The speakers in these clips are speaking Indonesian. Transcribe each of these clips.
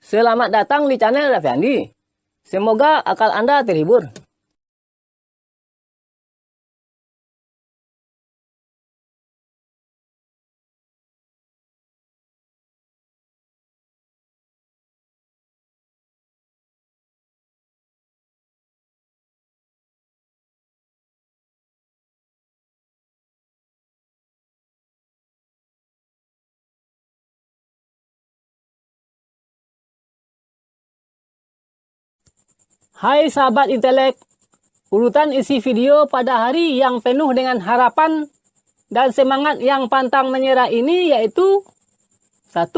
Selamat datang di channel Raffi Andi. Semoga akal Anda terhibur. Hai sahabat intelek, urutan isi video pada hari yang penuh dengan harapan dan semangat yang pantang menyerah ini yaitu 1.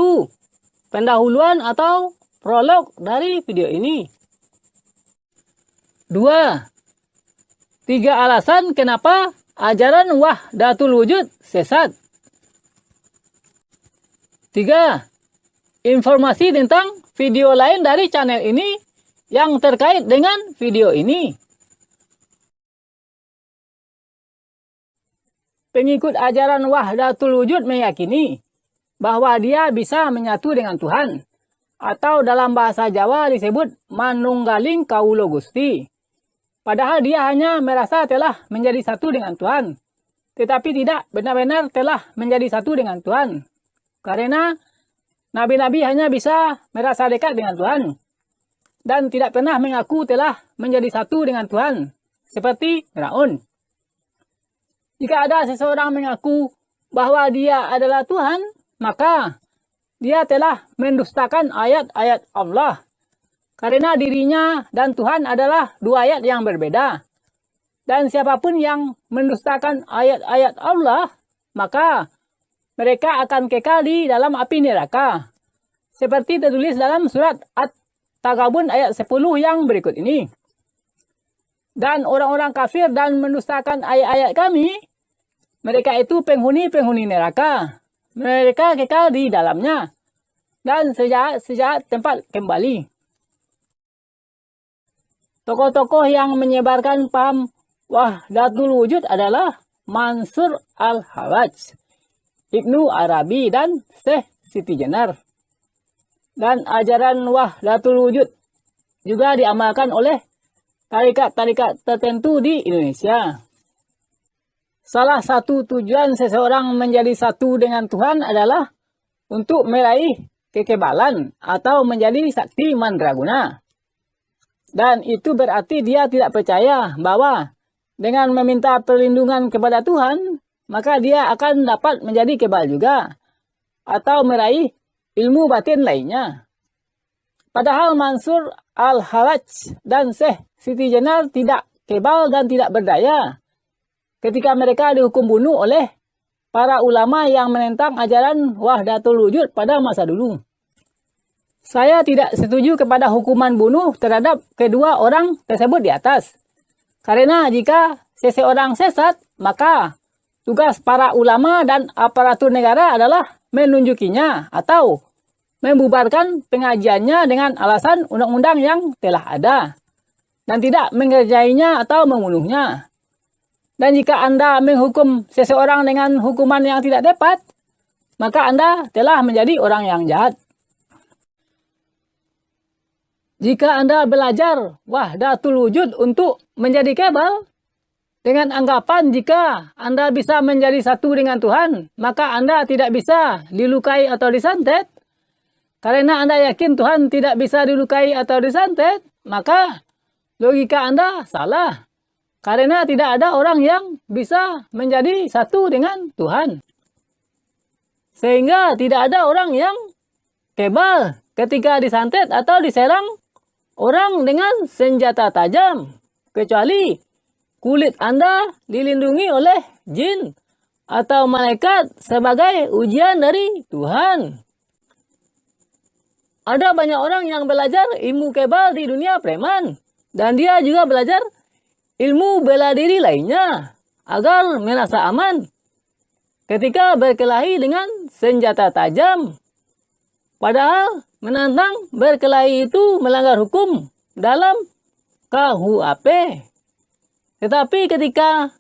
Pendahuluan atau prolog dari video ini. 2. 3 alasan kenapa ajaran Wahdatul Wujud sesat. 3. Informasi tentang video lain dari channel ini yang terkait dengan video ini. Pengikut ajaran Wahdatul Wujud meyakini bahwa dia bisa menyatu dengan Tuhan, atau dalam bahasa Jawa disebut manunggaling kawula Gusti. Padahal dia hanya merasa telah menjadi satu dengan Tuhan, tetapi tidak benar-benar telah menjadi satu dengan Tuhan. Karena nabi-nabi hanya bisa merasa dekat dengan Tuhan dan tidak pernah mengaku telah menjadi satu dengan Tuhan, seperti Firaun. Jika ada seseorang mengaku bahwa dia adalah Tuhan, maka dia telah mendustakan ayat-ayat Allah, karena dirinya dan Tuhan adalah dua ayat yang berbeda. Dan siapapun yang mendustakan ayat-ayat Allah, maka mereka akan kekal di dalam api neraka, seperti tertulis dalam surat At-Tagabun ayat 10 yang berikut ini. Dan orang-orang kafir dan mendustakan ayat-ayat kami, mereka itu penghuni-penghuni neraka. Mereka kekal di dalamnya dan sejahat-sejahat tempat kembali. Tokoh-tokoh yang menyebarkan paham Wahdatul Wujud adalah Mansur Al-Hallaj, Ibnu Arabi, dan Syekh Siti Jenar. Dan ajaran Wahdatul Wujud juga diamalkan oleh tarikat-tarikat tertentu di Indonesia. Salah satu tujuan seseorang menjadi satu dengan Tuhan adalah untuk meraih kekebalan atau menjadi sakti mandraguna. Dan itu berarti dia tidak percaya bahwa dengan meminta perlindungan kepada Tuhan, maka dia akan dapat menjadi kebal juga, atau meraih ilmu batin lainnya. Padahal Mansur Al-Hallaj dan Syekh Siti Jenar tidak kebal dan tidak berdaya ketika mereka dihukum bunuh oleh para ulama yang menentang ajaran Wahdatul Wujud pada masa dulu. Saya tidak setuju kepada hukuman bunuh terhadap kedua orang tersebut di atas. Karena jika seseorang sesat, maka tugas para ulama dan aparatur negara adalah menunjukinya atau membubarkan pengajiannya dengan alasan undang-undang yang telah ada dan tidak mengerjainya atau membunuhnya. Dan jika Anda menghukum seseorang dengan hukuman yang tidak tepat, maka Anda telah menjadi orang yang jahat. Jika Anda belajar Wahdatul Wujud untuk menjadi kebal, dengan anggapan jika Anda bisa menjadi satu dengan Tuhan, maka Anda tidak bisa dilukai atau disantet. Karena Anda yakin Tuhan tidak bisa dilukai atau disantet, maka logika Anda salah. Karena tidak ada orang yang bisa menjadi satu dengan Tuhan. Sehingga tidak ada orang yang kebal ketika disantet atau diserang orang dengan senjata tajam, kecuali kulit Anda dilindungi oleh jin atau malaikat sebagai ujian dari Tuhan. Ada banyak orang yang belajar ilmu kebal di dunia preman, dan dia juga belajar ilmu bela diri lainnya agar merasa aman ketika berkelahi dengan senjata tajam. Padahal menantang berkelahi itu melanggar hukum dalam KUHP. Tetapi ketika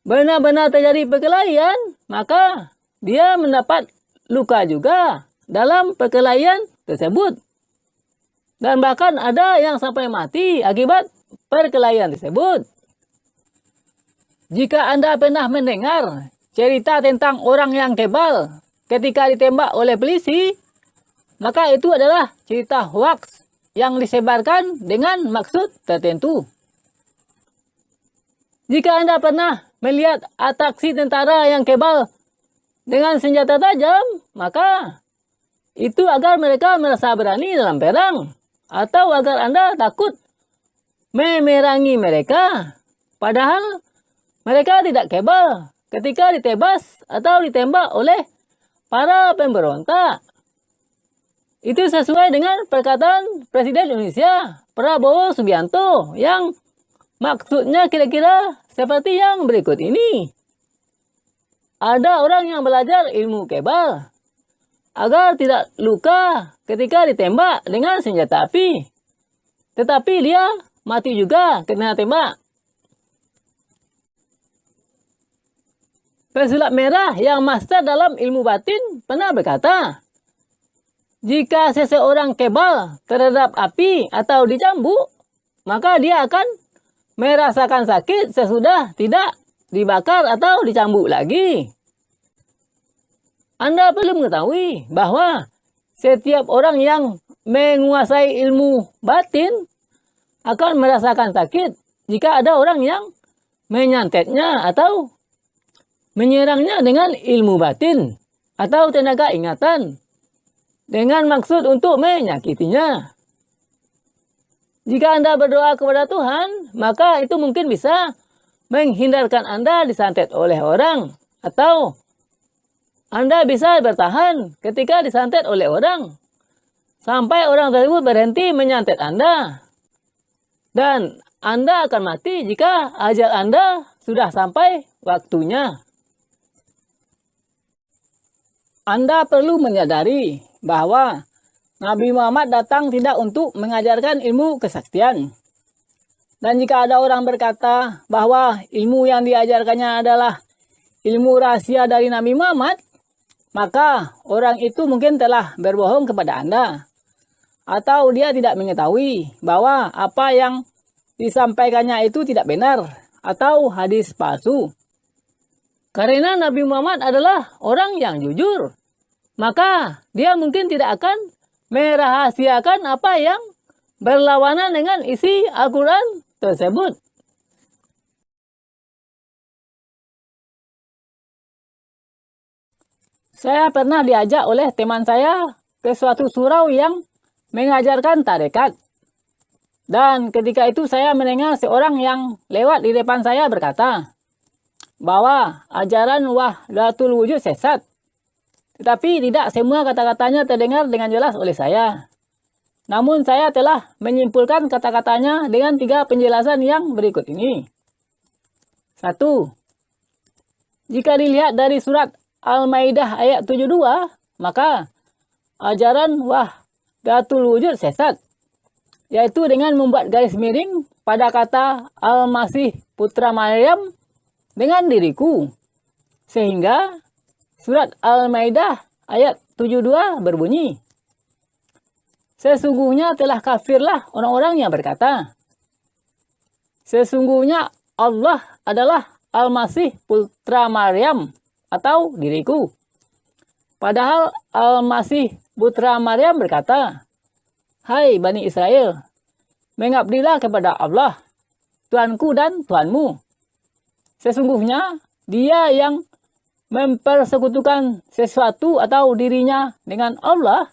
benar-benar terjadi perkelahian, maka dia mendapat luka juga dalam perkelahian tersebut. Dan bahkan ada yang sampai mati akibat perkelahian tersebut. Jika Anda pernah mendengar cerita tentang orang yang kebal ketika ditembak oleh polisi, maka itu adalah cerita hoaks yang disebarkan dengan maksud tertentu. Jika Anda pernah melihat atraksi tentara yang kebal dengan senjata tajam, maka itu agar mereka merasa berani dalam perang, atau agar Anda takut memerangi mereka. Padahal mereka tidak kebal ketika ditebas atau ditembak oleh para pemberontak. Itu sesuai dengan perkataan Presiden Indonesia, Prabowo Subianto, yang maksudnya kira-kira seperti yang berikut ini. Ada orang yang belajar ilmu kebal agar tidak luka ketika ditembak dengan senjata api. Tetapi dia mati juga kena tembak. Pesulap merah yang master dalam ilmu batin pernah berkata, jika seseorang kebal terhadap api atau dicambuk, maka dia akan merasakan sakit sesudah tidak dibakar atau dicambuk lagi. Anda perlu mengetahui bahwa setiap orang yang menguasai ilmu batin akan merasakan sakit jika ada orang yang menyantetnya atau menyerangnya dengan ilmu batin atau tenaga ingatan dengan maksud untuk menyakitinya. Jika Anda berdoa kepada Tuhan, maka itu mungkin bisa menghindarkan Anda disantet oleh orang, atau Anda bisa bertahan ketika disantet oleh orang sampai orang tersebut berhenti menyantet Anda. Dan Anda akan mati jika ajal Anda sudah sampai waktunya. Anda perlu menyadari bahwa Nabi Muhammad datang tidak untuk mengajarkan ilmu kesaktian. Dan jika ada orang berkata bahwa ilmu yang diajarkannya adalah ilmu rahasia dari Nabi Muhammad, maka orang itu mungkin telah berbohong kepada Anda. Atau dia tidak mengetahui bahwa apa yang disampaikannya itu tidak benar atau hadis palsu. Karena Nabi Muhammad adalah orang yang jujur, maka dia mungkin tidak akan merahasiakan apa yang berlawanan dengan isi Al-Quran tersebut. Saya pernah diajak oleh teman saya ke suatu surau yang mengajarkan tarekat. Dan ketika itu saya mendengar seorang yang lewat di depan saya berkata bahwa ajaran Wahdatul Wujud sesat. Tetapi tidak semua kata-katanya terdengar dengan jelas oleh saya. Namun saya telah menyimpulkan kata-katanya dengan 3 penjelasan yang berikut ini. 1. Jika dilihat dari surat Al-Maidah ayat 72, maka ajaran Wahdatul Wujud sesat, yaitu dengan membuat garis miring pada kata Al-Masih Putra Maryam dengan diriku. Sehingga surat Al-Maidah ayat 72 berbunyi, sesungguhnya telah kafirlah orang-orang yang berkata, sesungguhnya Allah adalah Al-Masih Putra Maryam atau diriku. Padahal Al-Masih Putra Maryam berkata, hai Bani Israel, mengabdilah kepada Allah, Tuhanku dan Tuhanmu. Sesungguhnya dia yang mempersekutukan sesuatu atau dirinya dengan Allah,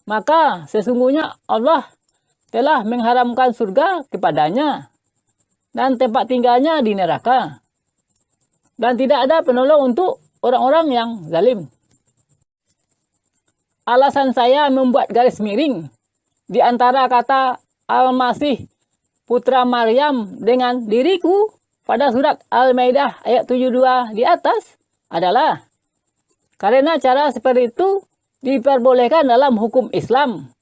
maka sesungguhnya Allah telah mengharamkan surga kepadanya dan tempat tinggalnya di neraka. Dan tidak ada penolong untuk orang-orang yang zalim. Alasan saya membuat garis miring di antara kata Al-Masih Putra Maryam dengan diriku pada surat Al-Maidah ayat 72 di atas adalah karena cara seperti itu diperbolehkan dalam hukum Islam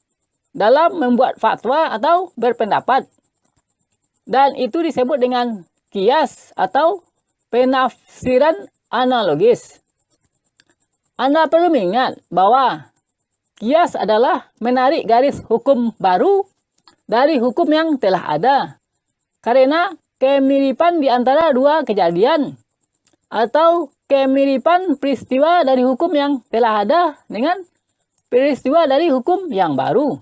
dalam membuat fatwa atau berpendapat. Dan itu disebut dengan qiyas atau penafsiran analogis. Anda perlu mengingat bahwa Kias adalah menarik garis hukum baru dari hukum yang telah ada. Karena kemiripan di antara dua kejadian atau kemiripan peristiwa dari hukum yang telah ada dengan peristiwa dari hukum yang baru.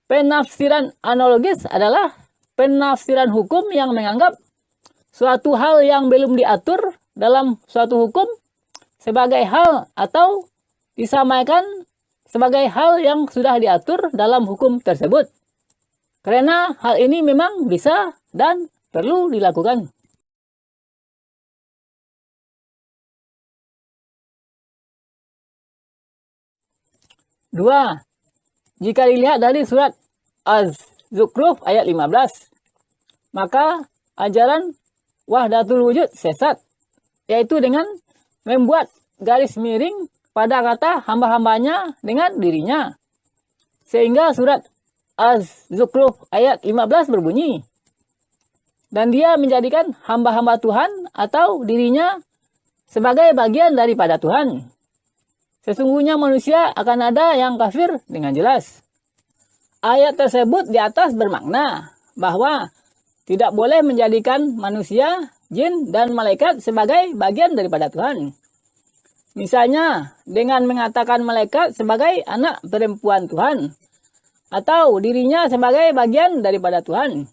Penafsiran analogis adalah penafsiran hukum yang menganggap suatu hal yang belum diatur dalam suatu hukum sebagai hal atau disamaikan sebagai hal yang sudah diatur dalam hukum tersebut. Karena hal ini memang bisa dan perlu dilakukan. Dua, jika dilihat dari surat Az-Zukhruf ayat 15, maka ajaran Wahdatul Wujud sesat, yaitu dengan membuat garis miring pada kata hamba-hambanya dengan dirinya. Sehingga surat Az-Zukhruf ayat 15 berbunyi, dan dia menjadikan hamba-hamba Tuhan atau dirinya sebagai bagian daripada Tuhan. Sesungguhnya manusia akan ada yang kafir dengan jelas. Ayat tersebut di atas bermakna bahwa tidak boleh menjadikan manusia, jin, dan malaikat sebagai bagian daripada Tuhan. Misalnya dengan mengatakan malaikat sebagai anak perempuan Tuhan, atau dirinya sebagai bagian daripada Tuhan.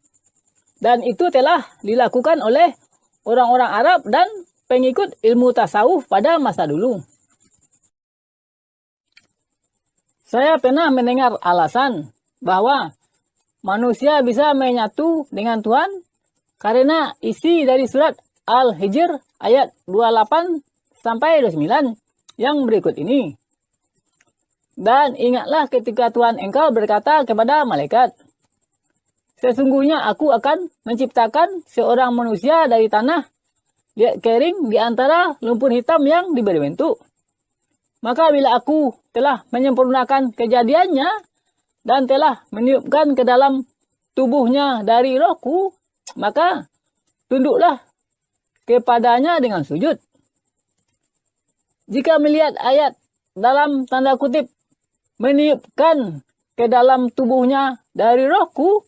Dan itu telah dilakukan oleh orang-orang Arab dan pengikut ilmu tasawuf pada masa dulu. Saya pernah mendengar alasan bahwa manusia bisa menyatu dengan Tuhan karena isi dari surat Al-Hijr ayat 28 sampai 29 yang berikut ini. Dan ingatlah ketika Tuhan engkau berkata kepada malaikat, sesungguhnya aku akan menciptakan seorang manusia dari tanah liat kering di antara lumpur hitam yang diberi bentuk. Maka bila aku telah menyempurnakan kejadiannya dan telah meniupkan ke dalam tubuhnya dari rohku, maka tunduklah kepadanya dengan sujud. Jika melihat ayat dalam tanda kutip meniupkan ke dalam tubuhnya dari rohku,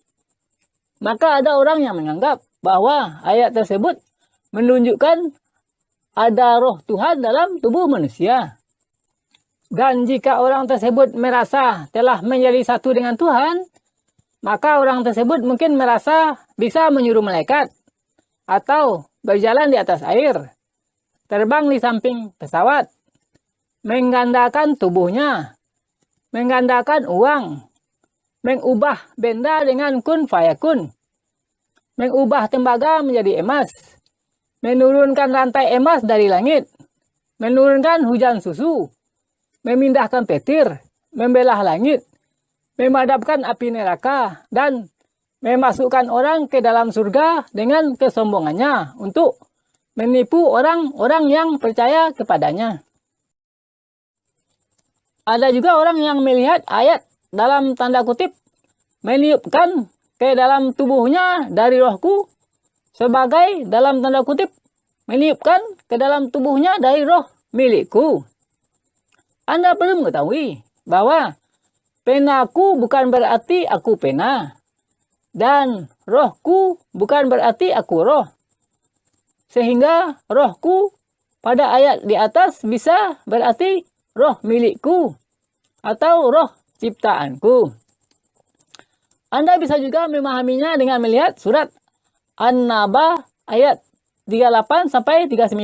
maka ada orang yang menganggap bahwa ayat tersebut menunjukkan ada roh Tuhan dalam tubuh manusia. Dan jika orang tersebut merasa telah menjadi satu dengan Tuhan, maka orang tersebut mungkin merasa bisa menyuruh malaikat, atau berjalan di atas air, terbang di samping pesawat, menggandakan tubuhnya, menggandakan uang, mengubah benda dengan kun fayakun, mengubah tembaga menjadi emas, menurunkan rantai emas dari langit, menurunkan hujan susu, memindahkan petir, membelah langit, memadamkan api neraka, dan memasukkan orang ke dalam surga dengan kesombongannya untuk menipu orang-orang yang percaya kepadanya. Ada juga orang yang melihat ayat dalam tanda kutip meniupkan ke dalam tubuhnya dari rohku sebagai dalam tanda kutip meniupkan ke dalam tubuhnya dari roh milikku. Anda perlu mengetahui bahwa penaku bukan berarti aku pena, dan rohku bukan berarti aku roh. Sehingga rohku pada ayat di atas bisa berarti roh milikku atau roh ciptaanku. Anda bisa juga memahaminya dengan melihat surat An-Naba ayat 38 sampai 39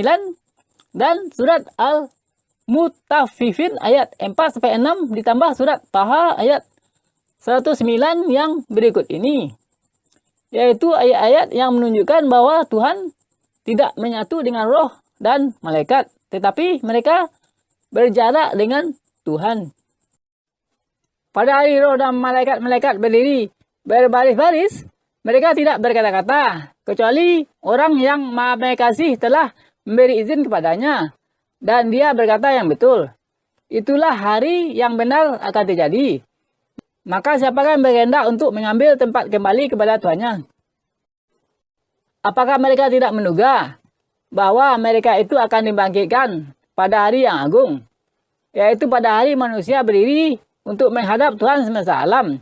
dan surat Al-Mutaffifin ayat 4 sampai 6 ditambah surat Taha ayat 109 yang berikut ini, yaitu ayat-ayat yang menunjukkan bahwa Tuhan tidak menyatu dengan roh dan malaikat, tetapi mereka berjarak dengan Tuhan. Pada hari roh dan malaikat-malaikat berdiri berbaris-baris, mereka tidak berkata-kata, kecuali orang yang Maha Kasih telah memberi izin kepadanya, dan dia berkata yang betul. Itulah hari yang benar akan terjadi. Maka siapakah yang berkehendak untuk mengambil tempat kembali kepada Tuhannya? Apakah mereka tidak menduga bahwa mereka itu akan dibangkitkan pada hari yang agung, yaitu pada hari manusia berdiri untuk menghadap Tuhan semesta alam.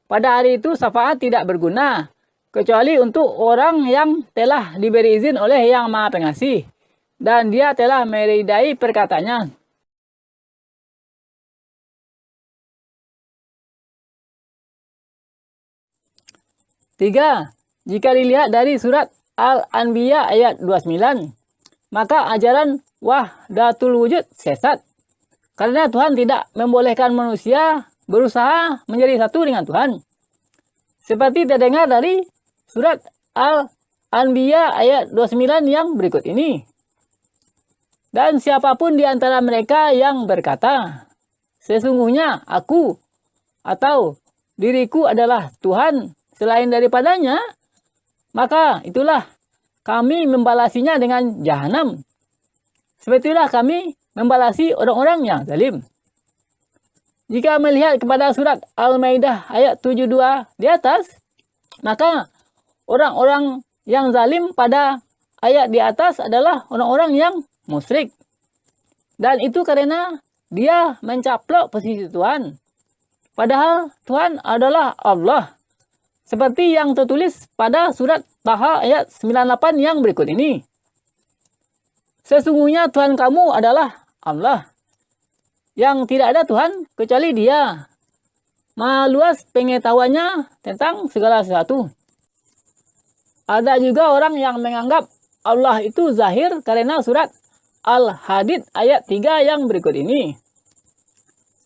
Pada hari itu syafaat tidak berguna, kecuali untuk orang yang telah diberi izin oleh Yang Maha Pengasih, dan dia telah meridai perkataannya. Tiga, jika dilihat dari surat Al-Anbiya ayat 29, maka ajaran wahdatul wujud sesat. Karena Tuhan tidak membolehkan manusia berusaha menjadi satu dengan Tuhan. Seperti terdengar dari surat Al-Anbiya ayat 29 yang berikut ini. Dan siapapun di antara mereka yang berkata, sesungguhnya aku atau diriku adalah Tuhan selain daripadanya, maka itulah kami membalasinya dengan jahanam. Sebetulnya kami membalasi orang-orang yang zalim. Jika melihat kepada surat Al-Maidah ayat 72 di atas, maka orang-orang yang zalim pada ayat di atas adalah orang-orang yang musyrik. Dan itu karena dia mencaplok posisi Tuhan. Padahal Tuhan adalah Allah. Seperti yang tertulis pada surat Taha ayat 98 yang berikut ini. Sesungguhnya Tuhan kamu adalah Allah, yang tidak ada Tuhan kecuali Dia. Maha luas pengetahuannya tentang segala sesuatu. Ada juga orang yang menganggap Allah itu zahir karena surat Al-Hadid ayat 3 yang berikut ini.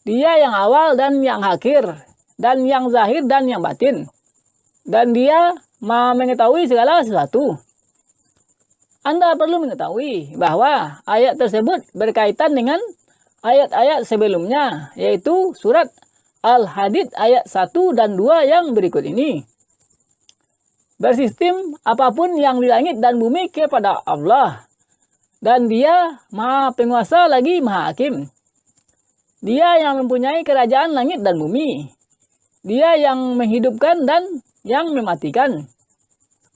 Dia yang awal dan yang akhir, dan yang zahir dan yang batin. Dan dia Maha mengetahui segala sesuatu. Anda perlu mengetahui bahwa ayat tersebut berkaitan dengan ayat-ayat sebelumnya, yaitu surat Al-Hadid ayat 1 dan 2 yang berikut ini. Bersistem apapun yang di langit dan bumi kepada Allah. Dan dia Maha Penguasa lagi Maha Hakim. Dia yang mempunyai kerajaan langit dan bumi. Dia yang menghidupkan dan yang mematikan.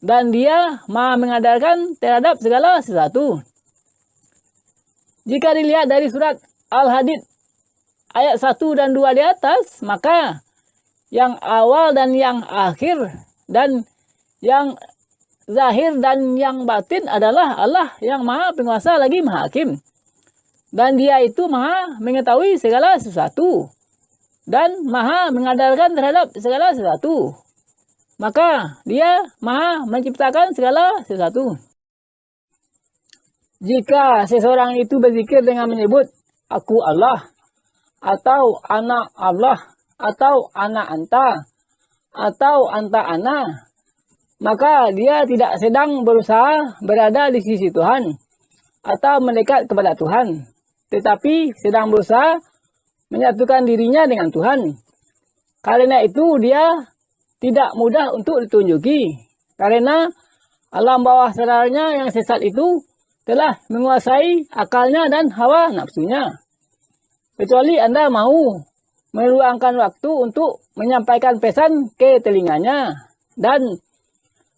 Dan dia Maha mengadarkan terhadap segala sesuatu. Jika dilihat dari surat Al-Hadid ayat 1 dan 2 di atas, maka yang awal dan yang akhir dan yang zahir dan yang batin adalah Allah yang Maha Penguasa lagi Maha Hakim. Dan dia itu Maha mengetahui segala sesuatu dan Maha mengadarkan terhadap segala sesuatu. Maka dia Maha menciptakan segala sesuatu. Jika seseorang itu berzikir dengan menyebut aku Allah, atau anak Allah, atau anak anta, atau anta ana, maka dia tidak sedang berusaha berada di sisi Tuhan atau mendekat kepada Tuhan, tetapi sedang berusaha menyatukan dirinya dengan Tuhan. Karena itu dia tidak mudah untuk ditunjuki, karena alam bawah sadarnya yang sesat itu telah menguasai akalnya dan hawa nafsunya. Kecuali Anda mau meluangkan waktu untuk menyampaikan pesan ke telinganya dan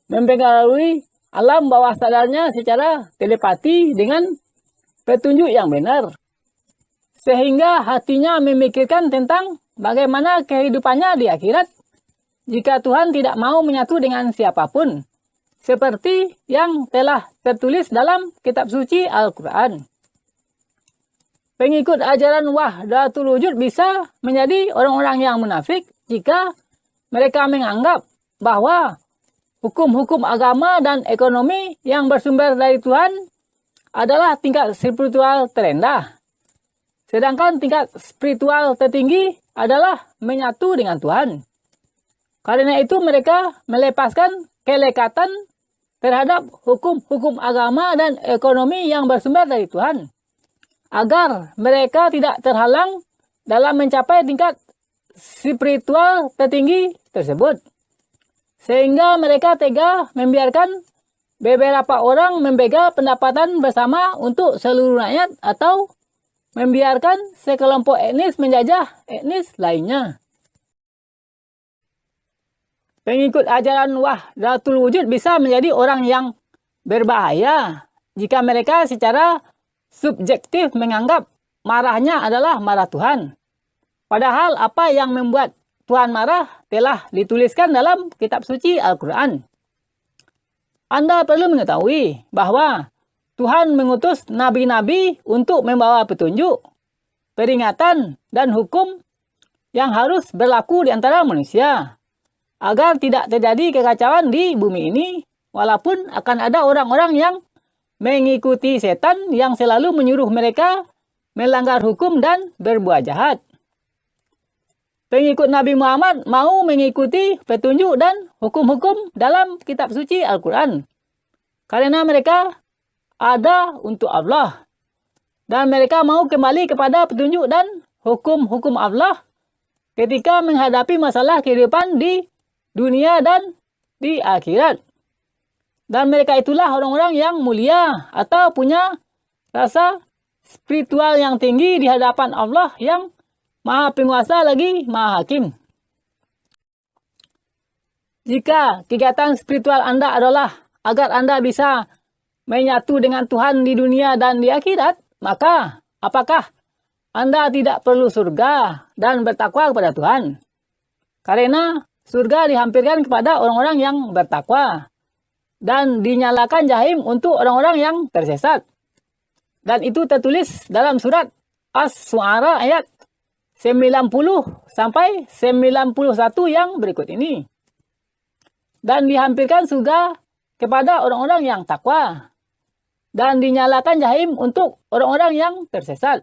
mempengaruhi alam bawah sadarnya secara telepati dengan petunjuk yang benar. Sehingga hatinya memikirkan tentang bagaimana kehidupannya di akhirat jika Tuhan tidak mau menyatu dengan siapapun, seperti yang telah tertulis dalam kitab suci Al-Quran. Pengikut ajaran wahdatul wujud bisa menjadi orang-orang yang munafik jika mereka menganggap bahwa hukum-hukum agama dan ekonomi yang bersumber dari Tuhan adalah tingkat spiritual terendah. Sedangkan tingkat spiritual tertinggi adalah menyatu dengan Tuhan. Karena itu mereka melepaskan kelekatan terhadap hukum-hukum agama dan ekonomi yang bersumber dari Tuhan, agar mereka tidak terhalang dalam mencapai tingkat spiritual tertinggi tersebut. Sehingga mereka tega membiarkan beberapa orang membega pendapatan bersama untuk seluruh rakyat atau membiarkan sekelompok etnis menjajah etnis lainnya. Pengikut ajaran wahdatul wujud bisa menjadi orang yang berbahaya jika mereka secara subjektif menganggap marahnya adalah marah Tuhan. Padahal apa yang membuat Tuhan marah telah dituliskan dalam kitab suci Al-Quran. Anda perlu mengetahui bahwa Tuhan mengutus nabi-nabi untuk membawa petunjuk, peringatan, dan hukum yang harus berlaku di antara manusia, agar tidak terjadi kekacauan di bumi ini, walaupun akan ada orang-orang yang mengikuti setan yang selalu menyuruh mereka melanggar hukum dan berbuat jahat. Pengikut Nabi Muhammad mau mengikuti petunjuk dan hukum-hukum dalam kitab suci Al-Quran, karena mereka ada untuk Allah, dan mereka mau kembali kepada petunjuk dan hukum-hukum Allah ketika menghadapi masalah kehidupan di dunia dan di akhirat. Dan mereka itulah orang-orang yang mulia atau punya rasa spiritual yang tinggi di hadapan Allah yang Maha Penguasa lagi Maha Hakim. Jika kegiatan spiritual Anda adalah agar Anda bisa menyatu dengan Tuhan di dunia dan di akhirat, maka apakah Anda tidak perlu surga dan bertakwa kepada Tuhan? Karena surga dihampirkan kepada orang-orang yang bertakwa dan dinyalakan jahim untuk orang-orang yang tersesat. Dan itu tertulis dalam surat As-Su'ara ayat 90 sampai 91 yang berikut ini. Dan dihampirkan surga kepada orang-orang yang takwa dan dinyalakan jahim untuk orang-orang yang tersesat.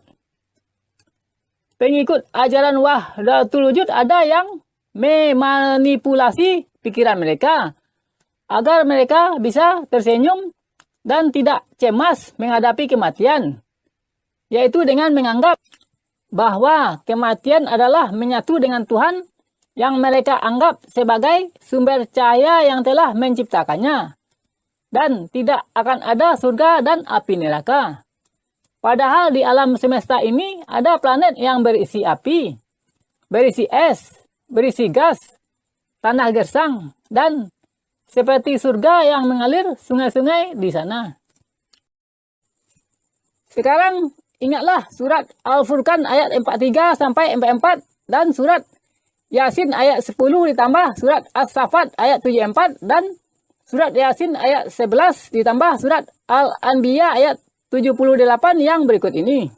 Pengikut ajaran Wahdatul Wujud ada yang memanipulasi pikiran mereka agar mereka bisa tersenyum dan tidak cemas menghadapi kematian, yaitu dengan menganggap bahwa kematian adalah menyatu dengan Tuhan yang mereka anggap sebagai sumber cahaya yang telah menciptakannya, dan tidak akan ada surga dan api neraka. Padahal di alam semesta ini ada planet yang berisi api, berisi es, berisi gas, tanah gersang, dan seperti surga yang mengalir sungai-sungai di sana. Sekarang ingatlah surat Al-Furqan ayat 43 sampai 44 dan surat Yasin ayat 10 ditambah surat As-Saffat ayat 74 dan surat Yasin ayat 11 ditambah surat Al-Anbiya ayat 78 yang berikut ini.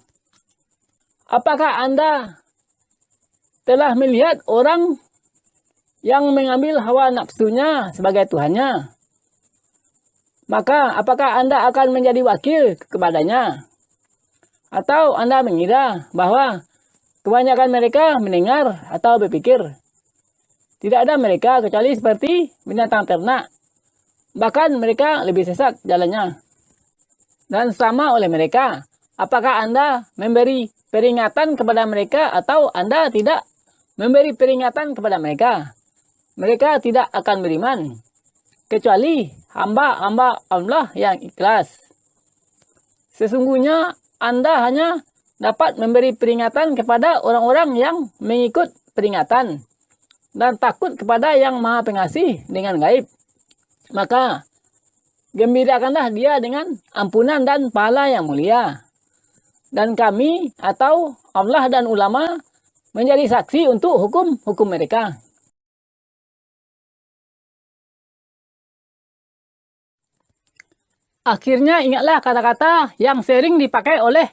Apakah Anda telah melihat orang yang mengambil hawa nafsunya sebagai Tuhannya? Maka apakah Anda akan menjadi wakil kepadanya? Atau Anda mengira bahwa kebanyakan mereka mendengar atau berpikir? Tidak ada mereka kecuali seperti binatang ternak. Bahkan mereka lebih sesat jalannya. Dan sama oleh mereka, apakah Anda memberi peringatan kepada mereka atau Anda tidak memberi peringatan kepada mereka? Mereka tidak akan beriman, kecuali hamba-hamba Allah yang ikhlas. Sesungguhnya Anda hanya dapat memberi peringatan kepada orang-orang yang mengikut peringatan dan takut kepada Yang Maha Pengasih dengan gaib. Maka gembirakanlah dia dengan ampunan dan pahala yang mulia. Dan kami atau Allah dan ulama menjadi saksi untuk hukum-hukum mereka. Akhirnya ingatlah kata-kata yang sering dipakai oleh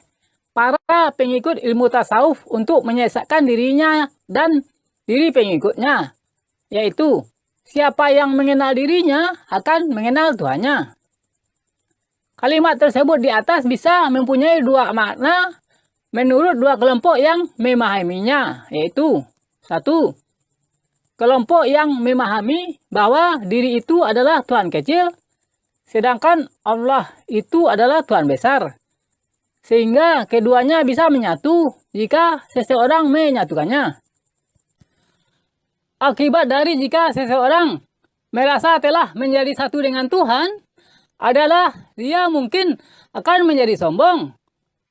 para pengikut ilmu tasawuf untuk menyesatkan dirinya dan diri pengikutnya, yaitu siapa yang mengenal dirinya akan mengenal Tuhannya. Kalimat tersebut di atas bisa mempunyai dua makna menurut dua kelompok yang memahaminya, yaitu 1. Kelompok yang memahami bahwa diri itu adalah Tuhan kecil, sedangkan Allah itu adalah Tuhan besar. Sehingga keduanya bisa menyatu jika seseorang menyatukannya. Akibat dari jika seseorang merasa telah menjadi satu dengan Tuhan adalah dia mungkin akan menjadi sombong.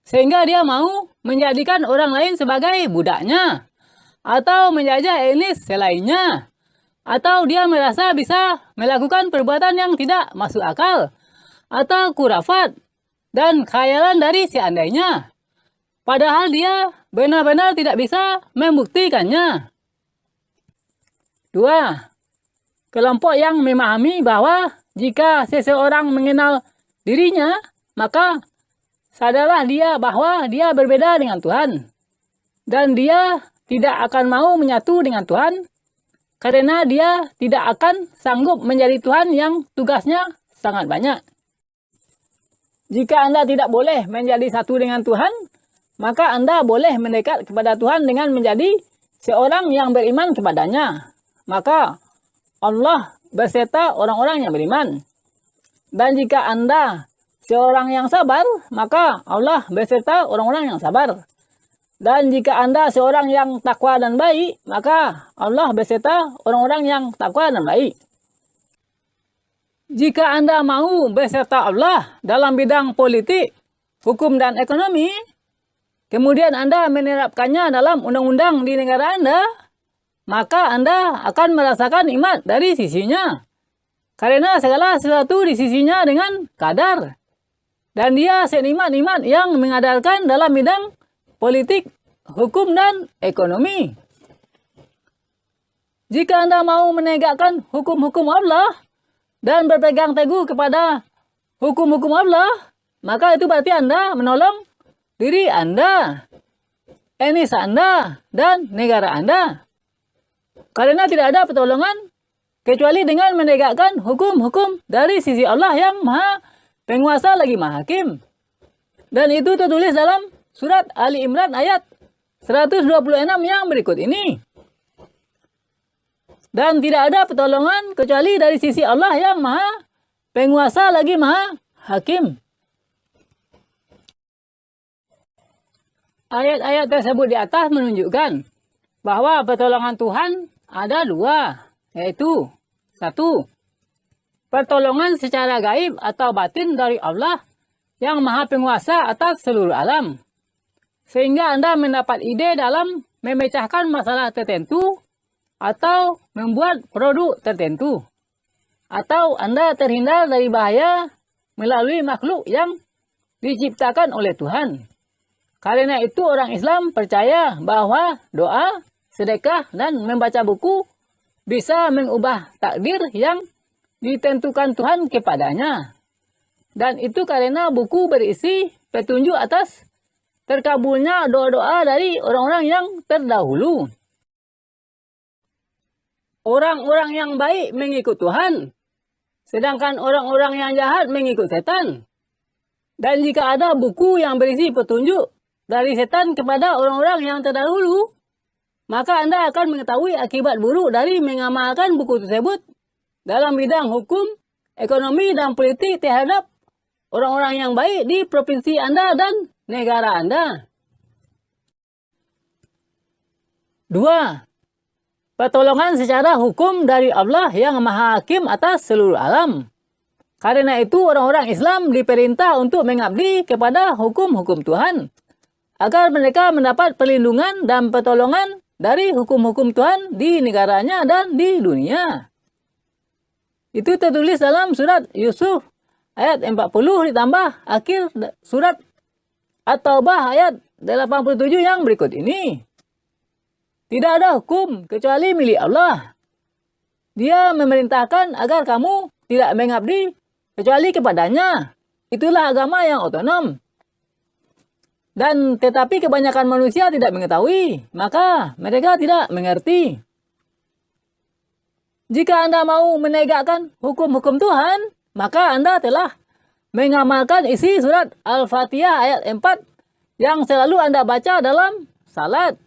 Sehingga dia mau menjadikan orang lain sebagai budaknya. Atau menjajah etnis selainnya. Atau dia merasa bisa melakukan perbuatan yang tidak masuk akal. Atau kurafat dan khayalan dari seandainya. padahal dia benar-benar tidak bisa membuktikannya. 2. Kelompok yang memahami bahwa jika seseorang mengenal dirinya, maka sadarlah dia bahwa dia berbeda dengan Tuhan. Dan dia tidak akan mau menyatu dengan Tuhan, karena dia tidak akan sanggup menjadi Tuhan yang tugasnya sangat banyak. Jika Anda tidak boleh menjadi satu dengan Tuhan, maka Anda boleh mendekat kepada Tuhan dengan menjadi seorang yang beriman kepadanya. Maka Allah beserta orang-orang yang beriman. Dan jika Anda seorang yang sabar, maka Allah beserta orang-orang yang sabar. Dan jika Anda seorang yang takwa dan baik, maka Allah beserta orang-orang yang takwa dan baik. Jika Anda mau beserta Allah dalam bidang politik, hukum, dan ekonomi, kemudian Anda menerapkannya dalam undang-undang di negara Anda, maka Anda akan merasakan nikmat dari sisinya. Karena segala sesuatu di sisinya dengan kadar. Dan dia senikmat-nikmat yang mengadarkan dalam bidang politik, hukum, dan ekonomi. Jika Anda mau menegakkan hukum-hukum Allah dan berpegang teguh kepada hukum-hukum Allah, maka itu berarti Anda menolong diri Anda, etnis Anda, dan negara Anda. Karena tidak ada pertolongan kecuali dengan menegakkan hukum-hukum dari sisi Allah yang Maha Penguasa lagi Maha Hakim. Dan itu tertulis dalam surat Ali Imran ayat 126 yang berikut ini. Dan tidak ada pertolongan kecuali dari sisi Allah yang Maha Penguasa lagi Maha Hakim. Ayat-ayat tersebut di atas menunjukkan bahwa pertolongan Tuhan ada dua, yaitu 1. Pertolongan secara gaib atau batin dari Allah yang Maha Penguasa atas seluruh alam. Sehingga Anda mendapat ide dalam memecahkan masalah tertentu atau membuat produk tertentu. Atau Anda terhindar dari bahaya melalui makhluk yang diciptakan oleh Tuhan. Karena itu orang Islam percaya bahwa doa, sedekah, dan membaca buku bisa mengubah takdir yang ditentukan Tuhan kepadanya. Dan itu karena buku berisi petunjuk atas terkabulnya doa-doa dari orang-orang yang terdahulu. Orang-orang yang baik mengikut Tuhan, sedangkan orang-orang yang jahat mengikut setan. Dan jika ada buku yang berisi petunjuk dari setan kepada orang-orang yang terdahulu, maka Anda akan mengetahui akibat buruk dari mengamalkan buku tersebut dalam bidang hukum, ekonomi, dan politik terhadap orang-orang yang baik di provinsi Anda dan negara Anda. 2. Pertolongan secara hukum dari Allah yang Maha Hakim atas seluruh alam. Karena itu orang-orang Islam diperintah untuk mengabdi kepada hukum-hukum Tuhan, agar mereka mendapat perlindungan dan pertolongan dari hukum-hukum Tuhan di negaranya dan di dunia. Itu tertulis dalam surat Yusuf ayat 40 ditambah akhir surat At-Taubah ayat 87 yang berikut ini. Tidak ada hukum kecuali milik Allah. Dia memerintahkan agar kamu tidak mengabdi kecuali kepadanya. Itulah agama yang otonom. Dan tetapi kebanyakan manusia tidak mengetahui, maka mereka tidak mengerti. Jika Anda mau menegakkan hukum-hukum Tuhan, maka Anda telah mengamalkan isi surat Al-Fatihah ayat 4 yang selalu Anda baca dalam salat.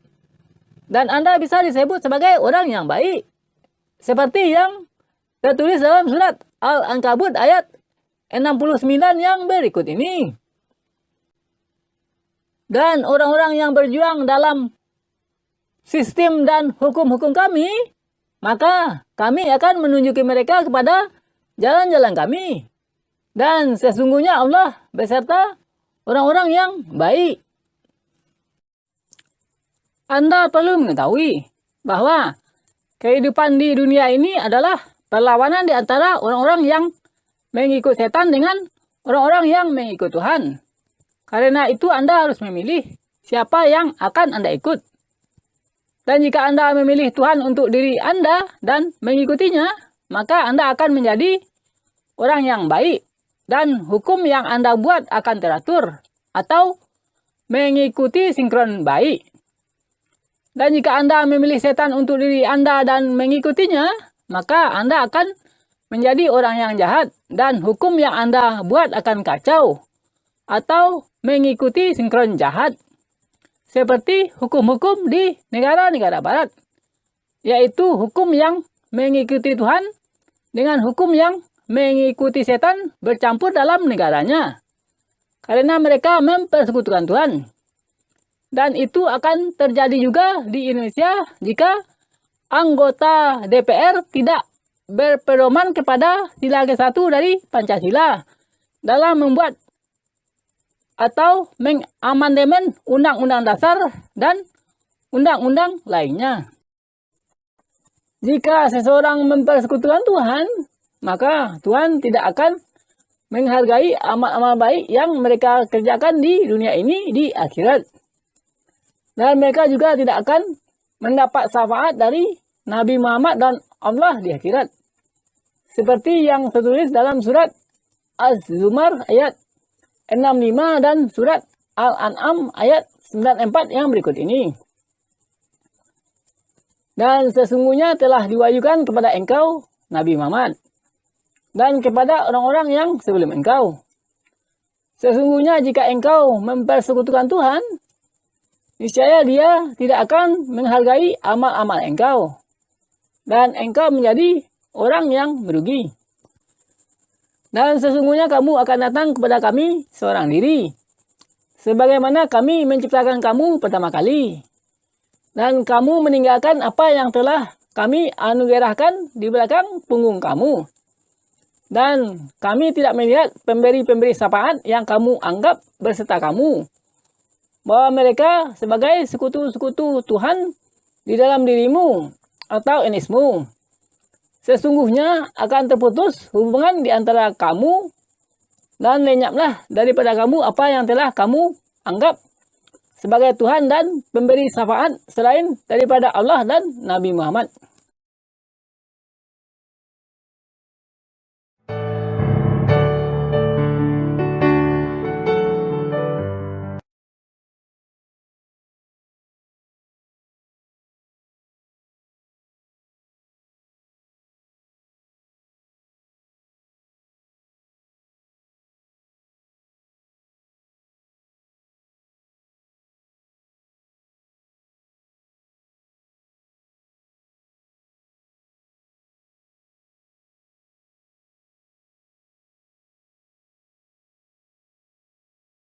Dan Anda bisa disebut sebagai orang yang baik, seperti yang tertulis dalam surat Al-Ankabut ayat 69 yang berikut ini. Dan orang-orang yang berjuang dalam sistem dan hukum-hukum kami, maka kami akan menunjuki mereka kepada jalan-jalan kami. Dan sesungguhnya Allah beserta orang-orang yang baik. Anda perlu mengetahui bahwa kehidupan di dunia ini adalah perlawanan di antara orang-orang yang mengikut setan dengan orang-orang yang mengikut Tuhan. Karena itu Anda harus memilih siapa yang akan Anda ikut. Dan jika Anda memilih Tuhan untuk diri Anda dan mengikutinya, maka Anda akan menjadi orang yang baik. Dan hukum yang Anda buat akan teratur atau mengikuti sinkron baik. Dan jika Anda memilih setan untuk diri Anda dan mengikutinya, maka Anda akan menjadi orang yang jahat dan hukum yang Anda buat akan kacau atau mengikuti sinkron jahat. Seperti hukum-hukum di negara-negara barat, yaitu hukum yang mengikuti Tuhan dengan hukum yang mengikuti setan bercampur dalam negaranya. Karena mereka mempersekutukan Tuhan. Dan itu akan terjadi juga di Indonesia jika anggota DPR tidak berpedoman kepada sila ke-1 dari Pancasila dalam membuat atau mengamandemen Undang-Undang Dasar dan undang-undang lainnya. Jika seseorang mempersekutukan Tuhan, maka Tuhan tidak akan menghargai amal-amal baik yang mereka kerjakan di dunia ini di akhirat. Dan mereka juga tidak akan mendapat syafaat dari Nabi Muhammad dan Allah di akhirat. Seperti yang tertulis dalam surat Az-Zumar ayat 65 dan surat Al-An'am ayat 94 yang berikut ini. Dan sesungguhnya telah diwahyukan kepada engkau, Nabi Muhammad, dan kepada orang-orang yang sebelum engkau. Sesungguhnya jika engkau mempersekutukan Tuhan, niscaya Dia tidak akan menghargai amal-amal engkau, dan engkau menjadi orang yang merugi. Dan sesungguhnya kamu akan datang kepada kami seorang diri, sebagaimana kami menciptakan kamu pertama kali. Dan kamu meninggalkan apa yang telah kami anugerahkan di belakang punggung kamu. Dan kami tidak melihat pemberi-pemberi syafaat yang kamu anggap berserta kamu, bahwa mereka sebagai sekutu-sekutu Tuhan di dalam dirimu atau enismu. Sesungguhnya akan terputus hubungan di antara kamu dan lenyaplah daripada kamu apa yang telah kamu anggap sebagai Tuhan dan pemberi syafaat selain daripada Allah dan Nabi Muhammad.